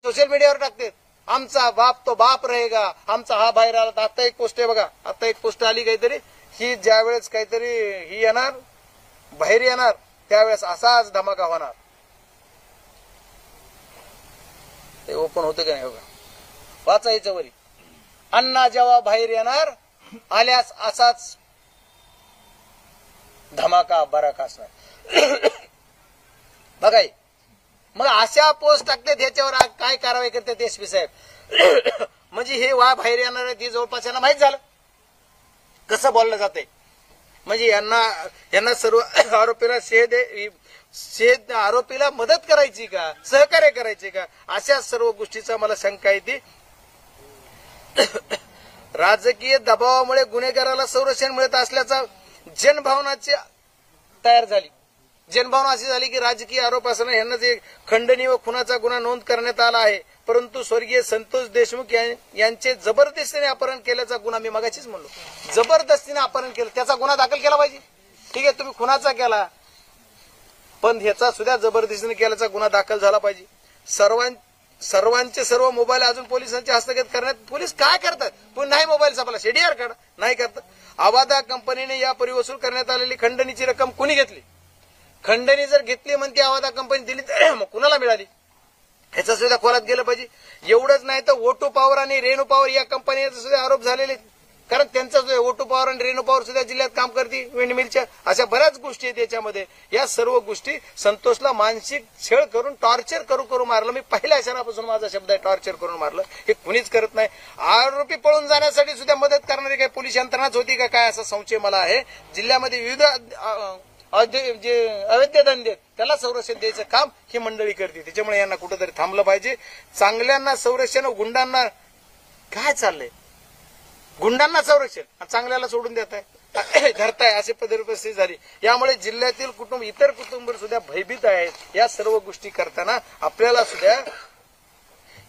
Social मीडियावर टाकते, आमचा बाप तो बाप रहेगा, आमचा हा बाहेर आला. आता एक पोस्ट आहे बघा, आता एक पोस्ट आली काहीतरी, ही ज्यावेळेस काहीतरी ही येणार बाहेर येणार त्यावेळेस असाच धमाका होणार. ते ओपन होतं का नाही बघा, वाचायचं वरी. अण्णा जेव्हा बाहेर येणार आल्यास असाच धमाका बराक असणार. बघा मग अशा पोस्ट टाकतात, ह्याच्यावर काय कारवाई करतात एसपी साहेब? म्हणजे हे बाहेर येणार आहे ती जवळपास यांना माहित झालं कसं बोललं जातंय. म्हणजे यांना सर्व आरोपीला मदत करायची का, सहकार्य करायचे का, अशा सर्व गोष्टीचा मला शंका येते. राजकीय दबावामुळे गुन्हेगाराला संरक्षण मिळत असल्याचा जनभावनाची तयार झाली. जनभावना अशी झाली की राजकीय आरोप असताना यांना जे खंडणी व खुनाचा गुन्हा नोंद करण्यात आला आहे, परंतु स्वर्गीय संतोष देशमुख यांचे जबरदस्तीने अपहरण केल्याचा गुन्हा, मी मगाशीच म्हणलो, जबरदस्तीने अपहरण केलं त्याचा गुन्हा दाखल केला पाहिजे. ठीक आहे, तुम्ही खुनाचा केला पण ह्याचा सुद्धा जबरदस्तीने केल्याचा गुन्हा दाखल झाला पाहिजे. सर्वांचे सर्व मोबाईल अजून पोलिसांच्या हस्तगत करण्यात पोलीस काय करतात? पण नाही मोबाईल सापडला, शेडीआर काढा, नाही करतात. अवादा कंपनीने यापूर्वी वसूल करण्यात आलेली खंडणीची रक्कम कुणी घेतली? खंडणी जर घेतली म्हणते अवादा कंपनी दिली तर मग कुणाला मिळाली? ह्याचा सुद्धा खोलात गेलं पाहिजे. एवढंच नाही तर ओटो पॉवर आणि रेणू पॉवर या कंपनीचे सुद्धा आरोप झालेले, कारण त्यांचा ओटो पॉवर आणि रेणू पॉवर सुद्धा जिल्ह्यात काम करते विंडमिलच्या. अशा बऱ्याच गोष्टी आहेत याच्यामध्ये. या सर्व गोष्टी संतोषला मानसिक छळ करून टॉर्चर करून मारलं. मी पहिल्या क्षणापासून माझा शब्द आहे, टॉर्चर करून मारलं. हे कुणीच करत नाही. आरोपी पळून जाण्यासाठी सुद्धा मदत करणारी काही पोलीस यंत्रणाच होती का काय, असा संशय मला आहे. जिल्ह्यामध्ये विविध जे अवैध धंदे त्याला संरक्षण द्यायचं काम ही मंडळी करते. त्याच्यामुळे यांना कुठेतरी थांबलं पाहिजे. चांगल्यांना संरक्षण, गुंडांना काय चाललंय? गुंडांना संरक्षण, चांगल्याला सोडून देताय, धरताय, अशी परिस्थिती झाली. यामुळे जिल्ह्यातील कुटुंब, इतर कुटुंब सुद्धा भयभीत आहेत. या सर्व गोष्टी करताना आपल्याला सुद्धा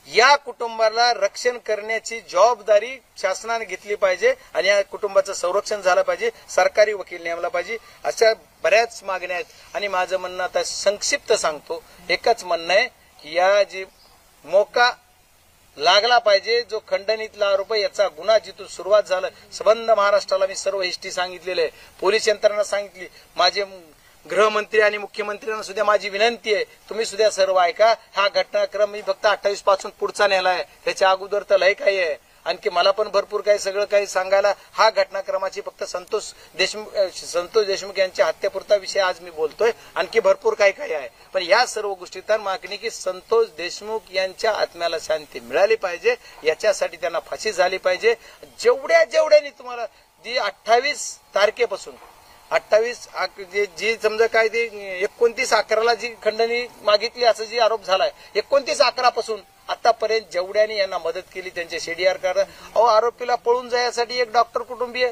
या कुटुंबाला रक्षण करण्याची जबाबदारी शासनाने घेतली पाहिजे आणि या कुटुंबाचं संरक्षण झालं पाहिजे. सरकारी वकील नेमला पाहिजे. अशा बऱ्याच मागण्या आहेत. आणि माझं म्हणणं आता संक्षिप्त सांगतो, एकच म्हणणं आहे की या जी मोका लागला पाहिजे, जो खंडणीतला आरोप याचा गुन्हा जिथून सुरुवात झाला, संबंध महाराष्ट्राला मी सर्व हिस्ट्री सांगितलेली आहे, पोलीस यंत्रणा सांगितली, माझे गृहमंत्री आणि मुख्यमंत्र्यांना सुद्धा माझी विनंती आहे, तुम्ही सुद्धा सर्व ऐका. हा घटनाक्रम मी फक्त 28 पासून पुढचा नेलाय, त्याच्या अगोदर तर लय काही आहे. आणखी मला पण भरपूर काही सगळं काही सांगायला. हा घटनाक्रमाची फक्त संतोष देशमुख यांच्या हत्येपुरता विषय आज मी बोलतोय. आणखी भरपूर काही आहे. पण या सर्व गोष्टींना मागणी की संतोष देशमुख यांच्या आत्म्याला शांती मिळाली पाहिजे. याच्यासाठी त्यांना फाशी झाली पाहिजे. जेवढ्यानी तुम्हाला जी 28 तारखेपासून 28 जी समजा काय ती 29/11 जी खंडणी मागितली असं जी आरोप झालाय, 29/11 आतापर्यंत जेवढ्यानी यांना मदत केली त्यांचे शेडीआर काढा. आरोपीला पळून जाण्यासाठी एक डॉक्टर कुटुंबीय,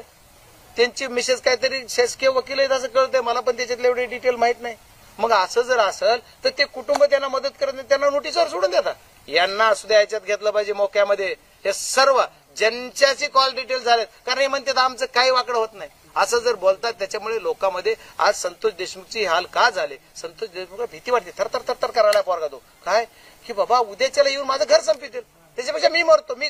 त्यांची मिसेस काहीतरी शासकीय वकील आहेत असं कळतंय मला, पण त्याच्यातले एवढे डिटेल माहित नाही. मग असं जर असेल तर ते कुटुंब त्यांना मदत करत नाही, त्यांना नोटीसवर सोडून देतात. यांना सुद्धा याच्यात घेतलं पाहिजे मोक्यामध्ये. हे सर्व ज्यांच्याची कॉल डिटेल झालेत, कारण हे म्हणतात आमचं काही वाकडं होत नाही असं जर बोलतात, त्याच्यामुळे लोकांमध्ये आज संतोष देशमुखची हाल का झाले? संतोष देशमुखला भीती वाटते, थरथर करायला पोरगा तो काय की बाबा उद्याच्याला येऊन माझं घर संपतील, त्याच्यापेक्षा मी मरतो. मी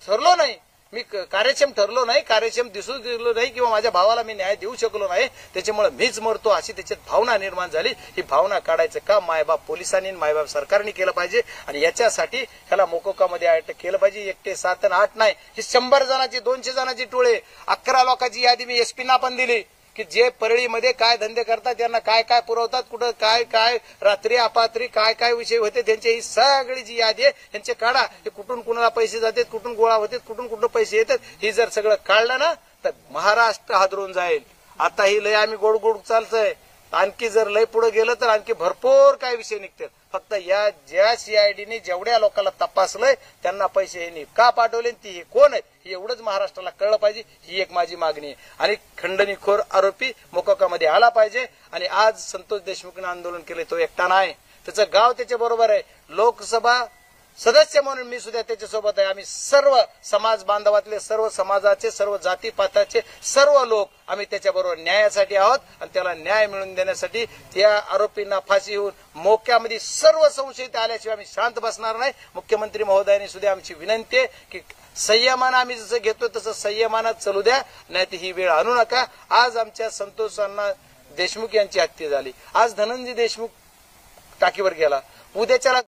ठरलो नाही, मी कार्यक्षम ठरलो नाही, कार्यक्षम दिसू दिलो नाही किंवा माझ्या भावाला मी न्याय देऊ शकलो नाही, त्याच्यामुळे मीच मरतो अशी त्याच्यात भावना निर्माण झाली. ही भावना काढायचं काम मायबाप पोलिसांनी, मायबाप सरकारने केलं पाहिजे. आणि याच्यासाठी ह्याला मोकोकामध्ये अटक केलं पाहिजे. 1 ते 7 आणि 8 नाही, ही 100 जणांची 200 जणांची टोळे, 11 लोकांची यादी मी एसपीना पण दिली की जे परळीमध्ये काय धंदे करतात, त्यांना काय काय पुरवतात, कुठं काय काय रात्री अपात्री काय काय विषय होते, त्यांची ही सगळी जी यादी आहे त्यांचे काढा. हे कुठून कुणाला पैसे जातात, कुठून गोळा होतात, कुठून पैसे येतात, हे जर सगळं काढलं ना तर महाराष्ट्र हादरून जाईल. आता ही लय आम्ही गोड गोड चालतंय, आणखी जर लय पुढे गेलं तर आणखी भरपूर काय विषय निघतात. फक्त या ज्या सीआयडीने जेवढ्या लोकांना तपासलंय त्यांना पैसे हे का पाठवले, ती हे कोण आहे हे एवढंच महाराष्ट्राला कळलं पाहिजे. ही एक माझी मागणी आहे. आणि खंडणीखोर आरोपी मोकोकामध्ये आला पाहिजे. आणि आज संतोष देशमुखने आंदोलन केले, तो एकटा नाही, त्याचं गाव त्याच्या बरोबर आहे. लोकसभा सदस्य म्हणून मी सुद्धा त्याच्यासोबत आहे. आम्ही सर्व समाज बांधवातले, सर्व समाजाचे, सर्व जातीपाताचे सर्व लोक आम्ही त्याच्याबरोबर न्यायासाठी आहोत आणि त्याला न्याय मिळवून देण्यासाठी त्या आरोपींना फाशी होऊन मोक्यामध्ये सर्व संशयित आल्याशिवाय आम्ही शांत बसणार नाही. मुख्यमंत्री महोदयांनी सुद्धा आमची विनंती आहे की संयमानं आम्ही जसं घेतो तसं संयमानं चालू द्या, नाही तर ही वेळ आणू नका. आज आमच्या संतोष अण्णा देशमुख यांची हत्या झाली, आज धनंजय देशमुख टाकीवर गेला, उद्याच्याला